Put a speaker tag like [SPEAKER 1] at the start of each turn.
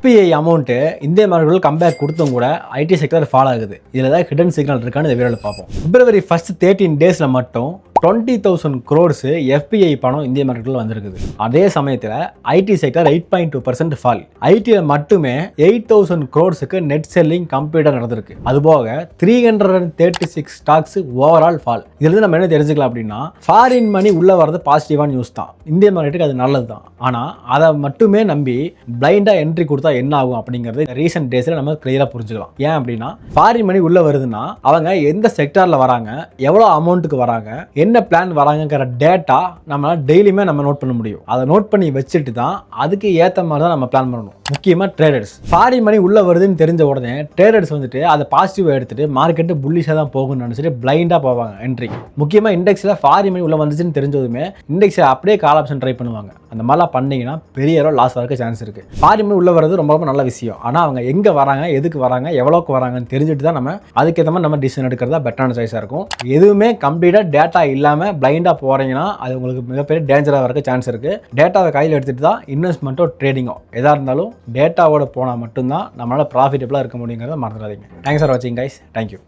[SPEAKER 1] FBI amount இந்திய மார்க்கெட்டில் comeback கொடுத்தும் கூட ஐடி செக்டர் ஃபால் ஆகுது. இதில் தான் ஹிடன் சிக்னல் இருக்கான்னு இந்த வீடியோவில் பார்ப்போம். பிப்ரவரி ஃபர்ஸ்ட் 13 டேஸில் மட்டும் 20,000 crores எஃபிஐ பணம் இந்திய மார்க்கெட்டில் வந்திருக்குது. அதே சமயத்தில் ஐடி செக்டர் 8.2% ஃபால். ஐடியில் மட்டுமே 8,000 crores நெட் செல்லிங் கம்ப்ளீட்டாக நடந்திருக்கு. அதுபோக 336 ஸ்டாக்ஸ் ஓவரால் ஃபால். இதுலேருந்து நம்ம என்ன தெரிஞ்சுக்கலாம் அப்படின்னா, ஃபாரின் மணி உள்ள வரது பாசிட்டிவான நியூஸ் தான். இந்திய மார்க்கெட்டுக்கு அது நல்லது தான். ஆனால் அதை மட்டுமே நம்பி பிளைண்டாக என்ட்ரி கொடுத்தா என்ன ஆகும் அப்படிங்கிறது ரீசெண்ட் டேஸில் நம்ம கிளியராக புரிஞ்சுக்கலாம். ஏன் அப்படின்னா, ஃபாரின் மணி உள்ள வருதுன்னா அவங்க எந்த செக்டாரில் வராங்க, எவ்வளோ அமௌண்ட்டுக்கு வராங்க, என்ன பிளான் வராங்கிற டேட்டா நம்ம டெய்லியுமே நம்ம நோட் பண்ண முடியும். அதை நோட் பண்ணி வச்சுட்டு தான் அதுக்கு ஏற்ற மாதிரி தான் நம்ம பிளான் பண்ணணும். முக்கியமாக ட்ரேடர்ஸ் ஃபாரின் மணி உள்ள வருதுன்னு தெரிஞ்ச உடனே ட்ரேடர்ஸ் வந்துட்டு அதை பாசிட்டிவாக எடுத்துட்டு மார்க்கெட்டு புல்லிஷாக தான் போகும்னு நினச்சிட்டு பிளைண்டாக போவாங்க என்ட்ரி. முக்கியமாக இண்டெக்ஸில் ஃபாரின் மணி உள்ள வந்துச்சுன்னு தெரிஞ்சதுமே இண்டெக்ஸை அப்படியே கால் ஆப்ஷன் ட்ரை பண்ணுவாங்க. அந்த மாதிரிலாம் பண்ணீங்கன்னா பெரிய அளவு லாஸ் வரக்கு சான்ஸ் இருக்குது. ஃபாரின் மணி உள்ள வரது ரொம்ப ரொம்ப நல்ல விஷயம். ஆனால் அவங்க எங்கே வராங்க, எதுக்கு வராங்க, எவ்வளோக்கு வராங்கன்னு தெரிஞ்சுட்டு தான் நம்ம அதுக்கேற்ற மாதிரி நம்ம டிசிஷன் எடுக்கிறதா பெட்டரான சாய்ஸாக இருக்கும். எதுவுமே கம்ப்ளீட்டாக டேட்டா இல்லாமல் பிளைண்டாக போகிறீங்கன்னா அது உங்களுக்கு மிகப்பெரிய டேஞ்சராக வரக்கு சான்ஸ் இருக்குது. டேட்டாவை கையில் எடுத்துகிட்டு தான் இன்வெஸ்ட்மெண்ட்டோ ட்ரேடிங்கோ எதாக இருந்தாலும் டேட்டாவோட போனால் மட்டும்தான் நம்மளால் ப்ராஃபிட்டபிளாக இருக்க முடியுங்கிறத மறந்துடாதீங்க. தேங்க்ஸ் ஃபார் வாட்சிங் கைஸ். தேங்க்யூ.